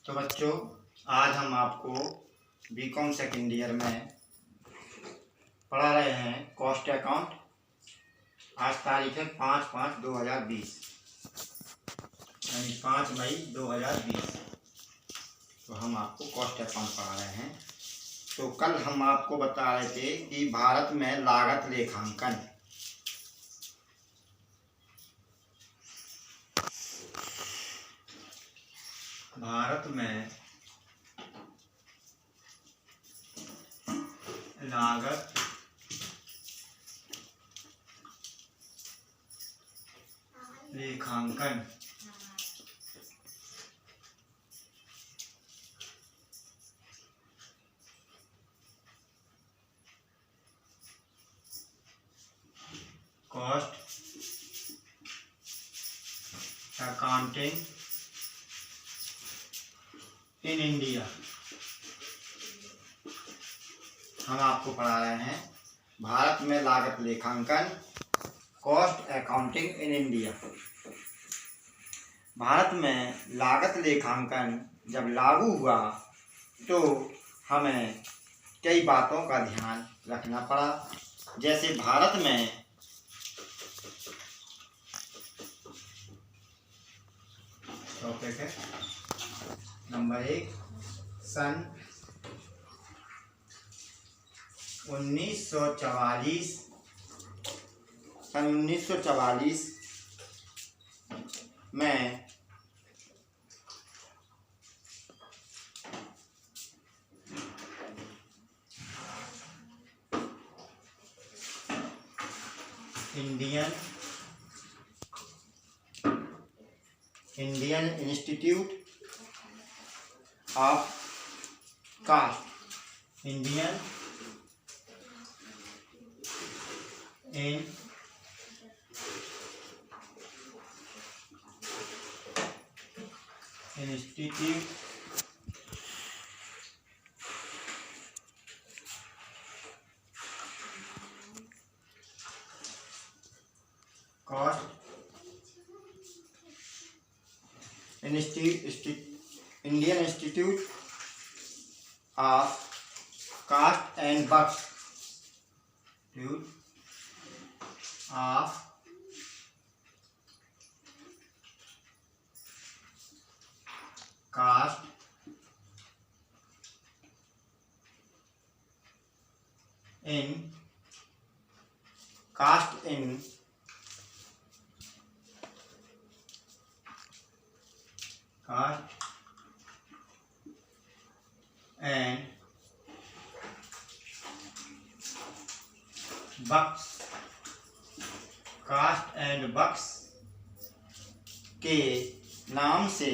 तो बच्चों, आज हम आपको बीकॉम सेकेंड ईयर में पढ़ा रहे हैं कॉस्ट अकाउंट। आज तारीख है 5/5/2020 यानी 5 मई 2020। तो हम आपको कॉस्ट अकाउंट पढ़ा रहे हैं। तो कल हम आपको बता रहे थे कि भारत में लागत लेखांकन लागत लेखांकन कॉस्ट अकाउंटिंग इन इंडिया हम आपको पढ़ा रहे हैं भारत में लागत लेखांकन cost accounting in India. Bharat में लागत लेखांकन जब लागू हुआ तो हमें कई बातों का ध्यान रखना पड़ा। जैसे भारत में टॉपिक है नंबर 1, सन 1944 में Indian institute of cost Indian institute cost Indian institute of cost and works of cost in cost and works cost and works के नाम से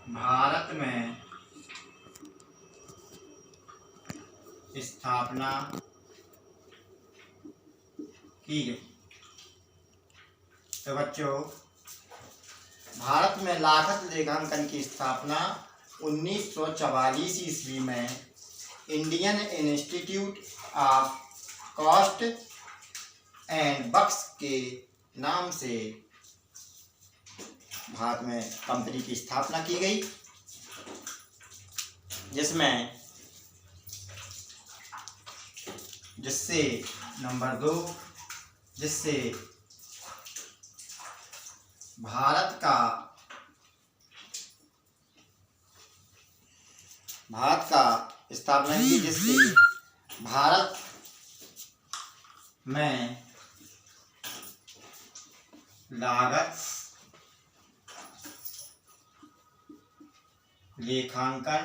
भारत में स्थापना की गई। तो बच्चों, भारत में लागत लेखांकन की स्थापना 1944 ईस्वी में Indian institute of cost and works के नाम से भारत में कंपनी की स्थापना की गई, जिससे नंबर 2 जिससे भारत का स्थापना की, जिससे भारत में लागत लेखांकन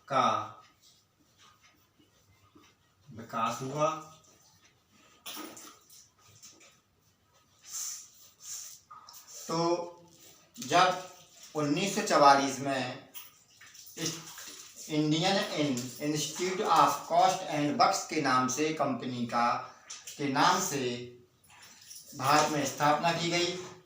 का विकास हुआ। तो जब 1944 में Indian institute of cost and works के नाम से भारत में स्थापना की गई,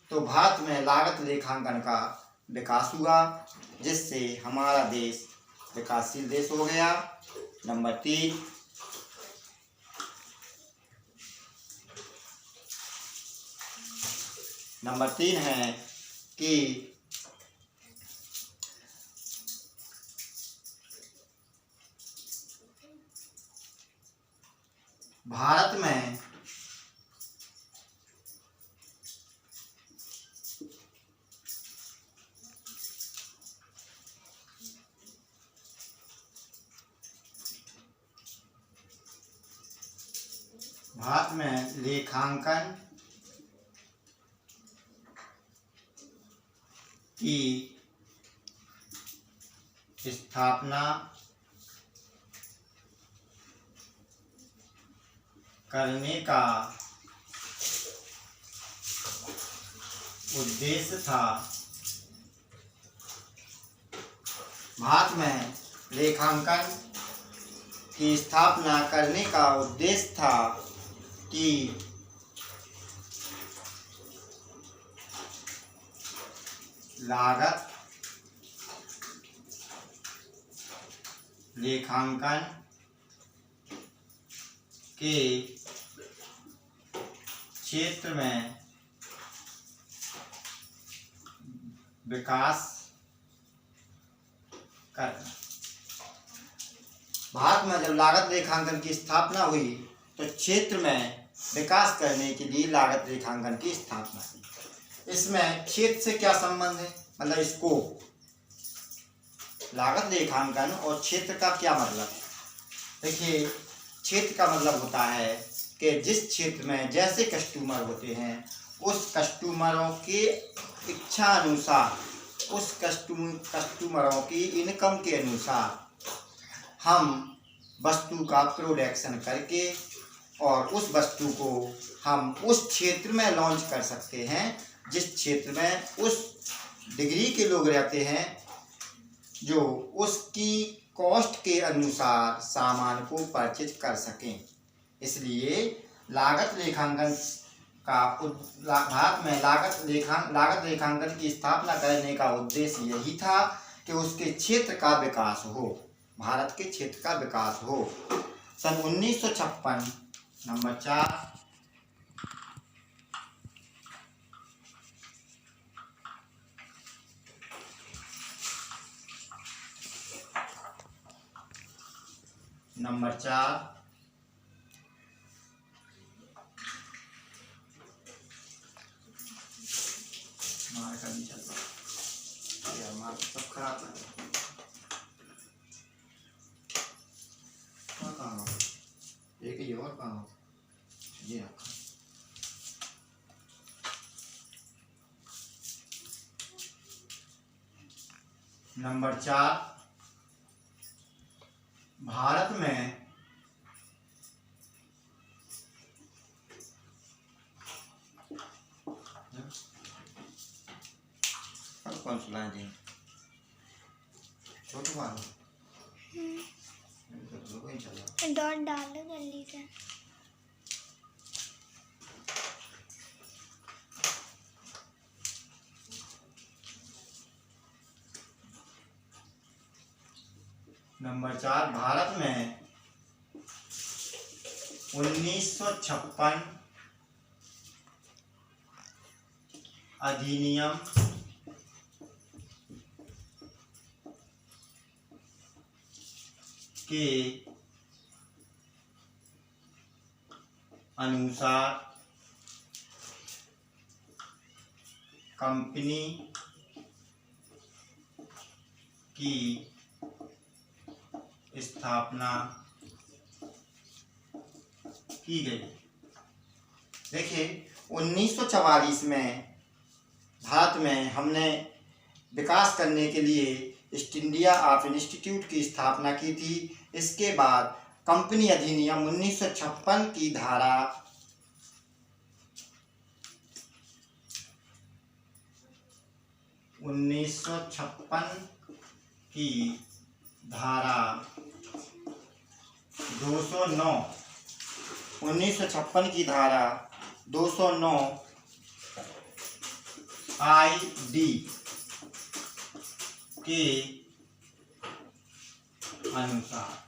तो भारत में लागत लेखांकन का विकास हुआ, जिससे हमारा देश विकासशील देश हो गया। नंबर 3, है कि भारत में लेखांकन की स्थापना करने का उद्देश्य था। भारत में लेखांकन की स्थापना करने का उद्देश्य था कि लागत लेखांकन के क्षेत्र में विकास करना। भारत में जब लागत लेखांकन की स्थापना हुई तो क्षेत्र में विकास करने के लिए लागत लेखांकन की स्थापना की। इसमें क्षेत्र से क्या संबंध है, मतलब स्कोप। लागत लेखांकन और क्षेत्र का क्या मतलब है? देखिए, क्षेत्र का मतलब होता है कि जिस क्षेत्र में जैसे कस्टमर होते हैं उस कस्टमरों के इच्छा अनुसार, उस कस्टमरों की इनकम के अनुसार हम वस्तु का प्रोडक्शन करके और उस वस्तु को हम उस क्षेत्र में लॉन्च कर सकते हैं जिस क्षेत्र में उस डिग्री के लोग रहते हैं जो उसकी कॉस्ट के अनुसार सामान को परचेज कर सकें। इसलिए लागत लेखांकन का भारत में लागत लेखांकन की स्थापना करने का उद्देश्य यही था कि उसके क्षेत्र का विकास हो, भारत के क्षेत्र का विकास हो। सन 1956, नंबर 4, मार का नहीं चल रहा यार, मार सब खराब है। कहाँ हो? एक ही और कहाँ हो? ये रखा। नंबर 4, भारत में कौन सुनाए दी छोटू मारो डॉट डालो जल्दी से। नंबर 4, भारत में 1956 अधिनियम के अनुसार कंपनी की स्थापना की गई। देखिए, 1944 में भारत में हमने विकास करने के लिए ईस्ट इंडिया ऑफ इंस्टीट्यूट की स्थापना की थी। इसके बाद कंपनी अधिनियम 1956 की धारा 1956 की धारा 209 1956 की धारा 209 ID के अनुसार।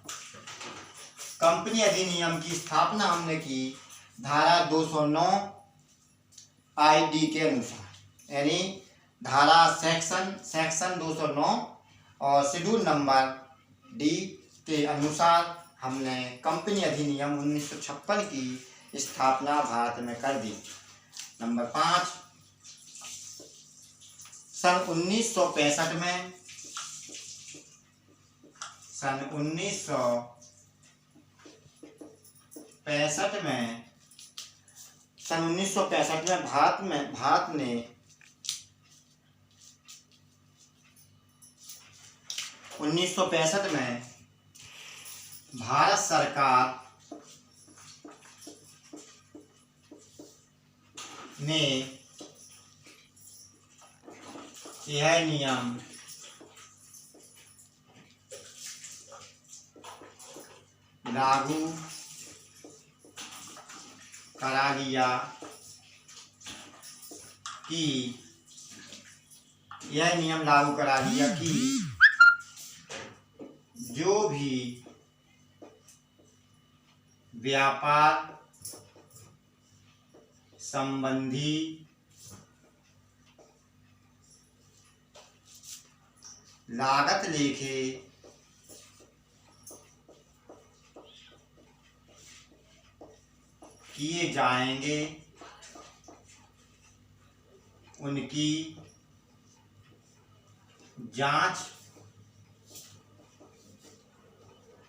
कंपनी अधिनियम की स्थापना हमने की धारा 209 ID के अनुसार, यानी धारा सेक्शन 209 और शेड्यूल नंबर D के अनुसार हमने कंपनी अधिनियम 1956 की स्थापना भारत में कर दी। नंबर 5, सन 1965 में भारत ने भारत सरकार ने यह नियम लागू करा दिया कि जो भी व्यापार संबंधी लागत लेखे किए जाएंगे, उनकी जांच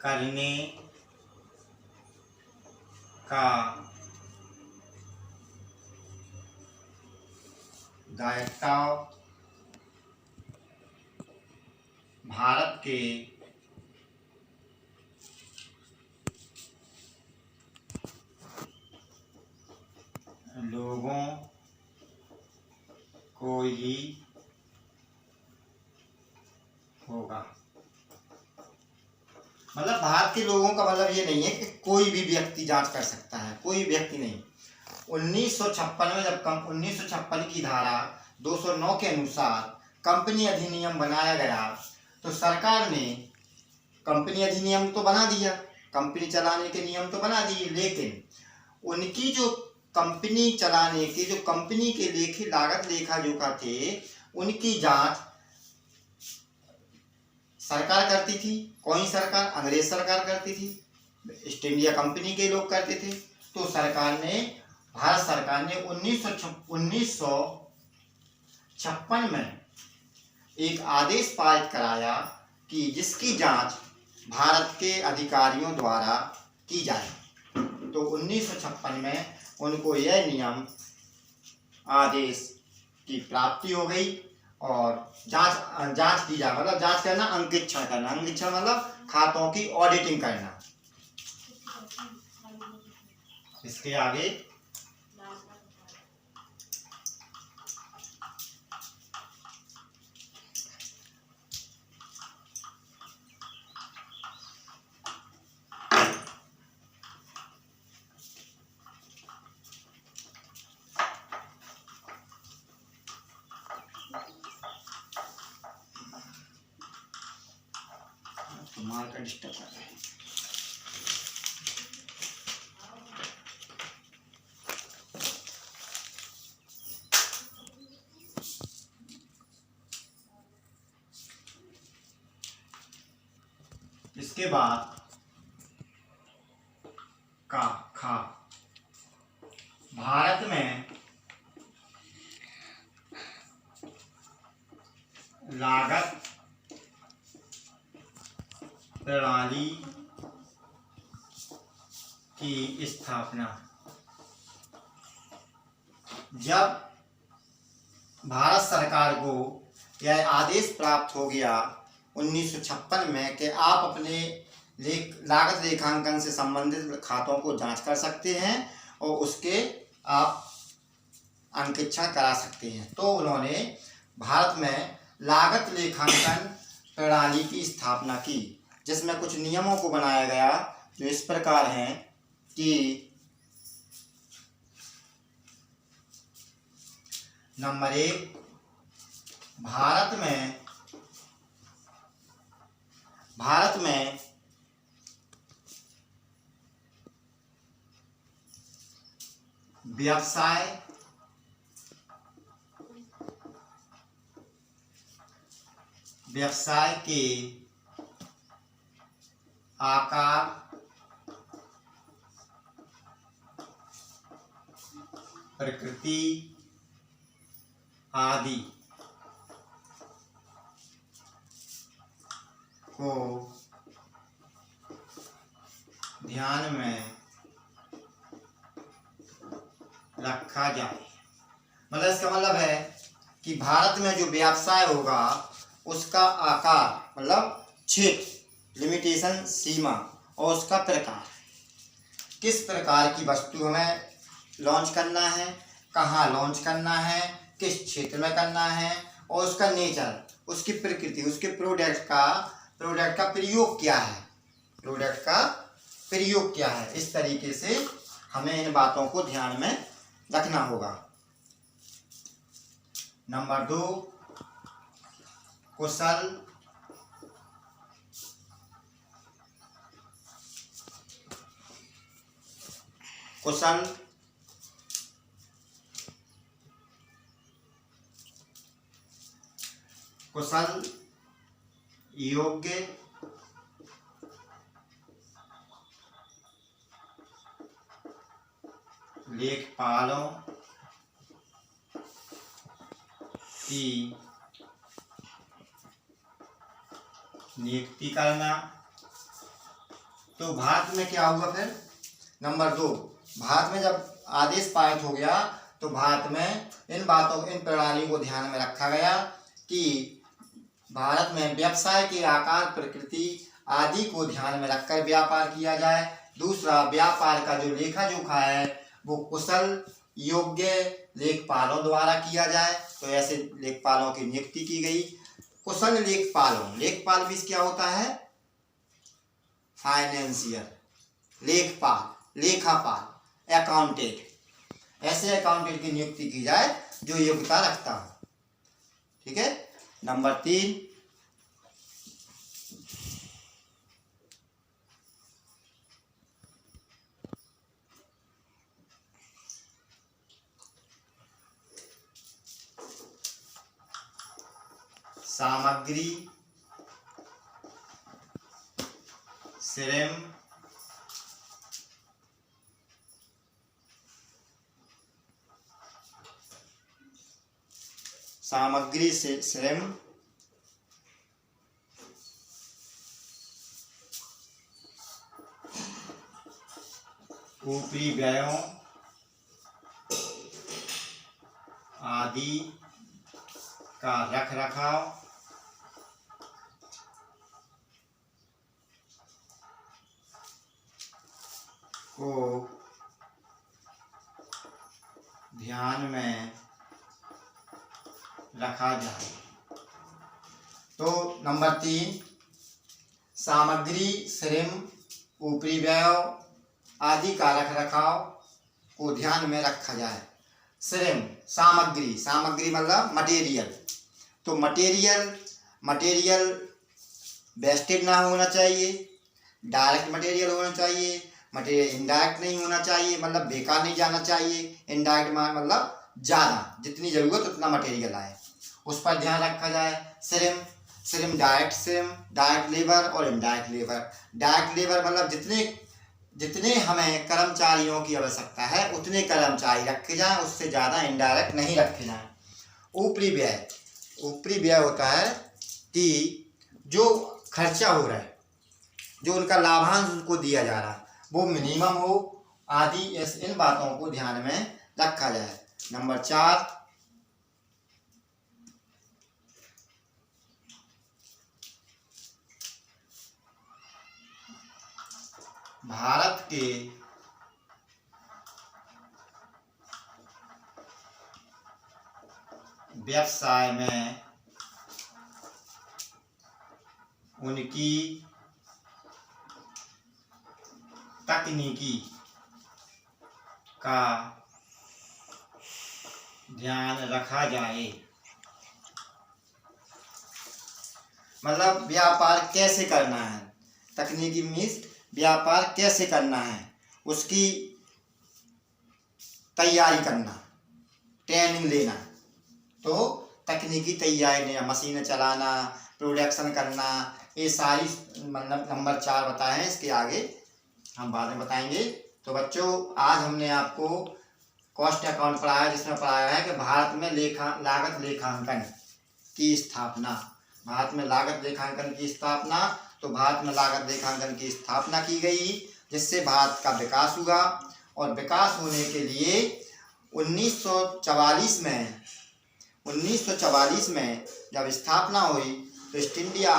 करने का दायित्व भारत के लोगों को ही होगा। मतलब भारत के लोगों का मतलब ये नहीं है कि कोई भी व्यक्ति जांच कर सकता है, कोई व्यक्ति नहीं। 1956 में जब 1956 की धारा 209 के अनुसार कंपनी अधिनियम बनाया गया तो सरकार ने कंपनी अधिनियम तो बना दिया, कंपनी चलाने के नियम तो बना दिए, लेकिन उनकी जो कंपनी चलाने के जो कंपनी के लागत लेखा जोखा थे उनकी जांच सरकार करती थी। कौन सरकार? अंग्रेज सरकार करती थी, ईस्ट इंडिया कंपनी के लोग करते थे। तो भारत सरकार ने 1956 में एक आदेश पारित कराया कि जिसकी जांच भारत के अधिकारियों द्वारा की जाए। तो 1956 में उनको यह नियम आदेश की प्राप्ति हो गई और जांच की जाए, मतलब जांच करना, अंकेक्षण करना। अंकेक्षण मतलब खातों की ऑडिटिंग करना। इसके आगे माल का डिस्टर्ब कर रहा है। इसके बाद खा भारत में लागत प्रणाली की स्थापना। जब भारत सरकार को यह आदेश प्राप्त हो गया 1956 में कि आप अपने लागत लेखांकन से संबंधित खातों को जांच कर सकते हैं और उसके आप अंकेक्षण करा सकते हैं, तो उन्होंने भारत में लागत लेखांकन प्रणाली की स्थापना की, जिसमें कुछ नियमों को बनाया गया जो इस प्रकार हैं कि नंबर 1, भारत में व्यवसाय के आकार, प्रकृति आदि को ध्यान में रखा जाए। मतलब इसका मतलब है कि भारत में जो व्यवसाय होगा उसका आकार मतलब क्षेत्र, लिमिटेशन, सीमा, और उसका प्रकार, किस प्रकार की वस्तु हमें लॉन्च करना है, कहाँ लॉन्च करना है, किस क्षेत्र में करना है, और उसका नेचर, उसकी प्रकृति, उसके प्रोडक्ट का प्रयोग क्या है, प्रोडक्ट का प्रयोग क्या है। इस तरीके से हमें इन बातों को ध्यान में रखना होगा। नंबर 2, कुशल योग्य लेखपालों की नियुक्ति करना। तो भारत में क्या हुआ फिर? नंबर 2, भारत में जब आदेश पारित हो गया तो भारत में इन प्रणालियों को ध्यान में रखा गया कि भारत में व्यवसाय के आकार, प्रकृति आदि को ध्यान में रखकर व्यापार किया जाए। दूसरा, व्यापार का जो लेखा जोखा है वो कुशल योग्य लेखपालों द्वारा किया जाए। तो ऐसे लेखपालों की नियुक्ति की गई। कुशल लेखपाल भी क्या होता है? फाइनेंशियल, लेखपाल, लेखापाल, अकाउंटेंट। ऐसे अकाउंटेंट की नियुक्ति की जाए जो योग्यता रखता हो। ठीक है। नंबर 3, सामग्री, श्रम, सामग्री से श्रम, ऊपरी व्ययों आदि का रखरखाव, को ध्यान में रखा जाए। तो नंबर 3, सामग्री, श्रम, ऊपरी व्यय आदि का रखरखाव को ध्यान में रखा जाए। श्रम, सामग्री मतलब मटेरियल। तो मटेरियल वेस्टेज ना होना चाहिए, डायरेक्ट मटेरियल होना चाहिए। मटेरियल इनडायरेक्ट नहीं होना चाहिए, मतलब बेकार नहीं जाना चाहिए। इनडायरेक्ट मतलब ज़्यादा, जितनी ज़रूरत उतना मटेरियल आए, उस पर ध्यान रखा जाए। श्रम डायरेक्ट लेबर और इनडायरेक्ट लेबर। डायरेक्ट लेबर मतलब जितने हमें कर्मचारियों की आवश्यकता है उतने कर्मचारी रखे जाएं, उससे ज़्यादा इनडायरेक्ट नहीं रखे जाएं। ऊपरी व्यय होता है कि जो खर्चा हो रहा है, जो उनका लाभांश उनको दिया जा रहा है वो मिनिमम हो आदि। इन बातों को ध्यान में रखा जाए। नंबर 4, भारत के व्यवसाय में उनकी तकनीकी का ध्यान रखा जाए। मतलब व्यापार कैसे करना है, तकनीकी मीन्स व्यापार कैसे करना है, उसकी तैयारी करना, ट्रेनिंग लेना। तो तकनीकी तैयारी, मशीनें चलाना, प्रोडक्शन करना, ये सारी मतलब नंबर 4 बताए हैं। इसके आगे हम बाद में बताएंगे। तो बच्चों, आज हमने आपको कॉस्ट अकाउंट पढ़ाया, जिसमें पढ़ाया है कि भारत में लागत लेखांकन की स्थापना। भारत में लागत लेखांकन की स्थापना। तो भारत में लागत लेखांकन की स्थापना की गई, जिससे भारत का विकास हुआ। और विकास होने के लिए 1944 में जब स्थापना हुई तो east India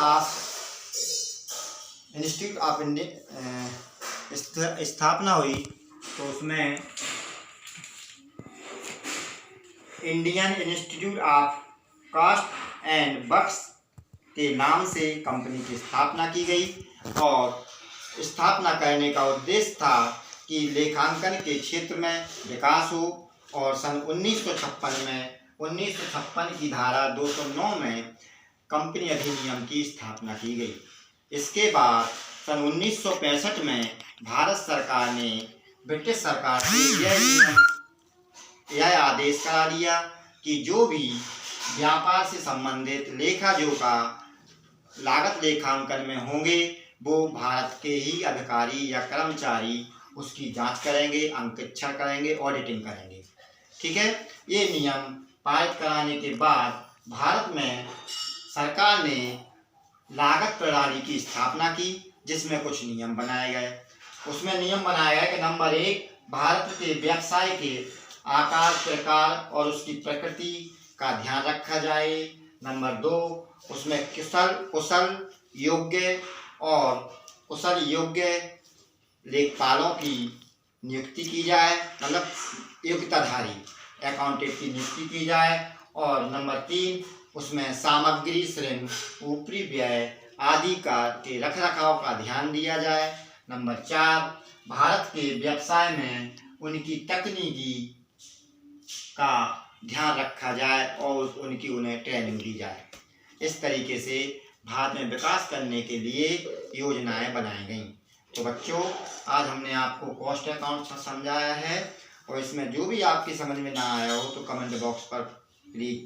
institute of India स्थापना हुई, तो उसमें Indian institute of cost and works के नाम से कंपनी की स्थापना की गई। और स्थापना करने का उद्देश्य था कि लेखांकन के क्षेत्र में विकास हो। और सन 1956 की धारा 209 में कंपनी अधिनियम की स्थापना की गई। इसके बाद सन 1965 में भारत सरकार ने ब्रिटिश सरकार से यह आदेश करा दिया कि जो भी व्यापार से संबंधित लेखा जोखा लागत लेखांकन में होंगे, वो भारत के ही अधिकारी या कर्मचारी उसकी जांच करेंगे, अंकेक्षण करेंगे, ऑडिटिंग करेंगे। ठीक है। ये नियम पारित कराने के बाद भारत में सरकार ने लागत प्रणाली की स्थापना की, जिसमें कुछ नियम बनाए गए। उसमें नियम बनाया गया कि नंबर 1, भारत के व्यवसाय के आकार, प्रकार और उसकी प्रकृति का ध्यान रखा जाए। नंबर 2, उसमें कुशल योग्य लेखपालों की नियुक्ति की जाए, मतलब योग्यताधारी अकाउंटेंट की नियुक्ति की जाए। और नंबर 3, उसमें सामग्री, ऋण, ऊपरी व्यय आदि के रखरखाव का ध्यान दिया जाए। नंबर 4, भारत के व्यवसाय में उनकी तकनीकी का ध्यान रखा जाए और उन्हें ट्रेनिंग दी जाए। इस तरीके से भारत में विकास करने के लिए योजनाएं बनाई गई। तो बच्चों, आज हमने आपको कॉस्ट अकाउंट समझाया है, और इसमें जो भी आपकी समझ में ना आया हो तो कमेंट बॉक्स पर प्लीज़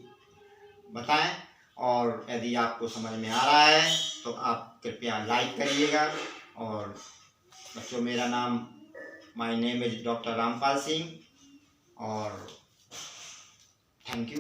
बताएं। और यदि आपको समझ में आ रहा है तो आप कृपया लाइक करिएगा। और बच्चों, मेरा नाम my name is doctor Rampal Singh, और थैंक यू।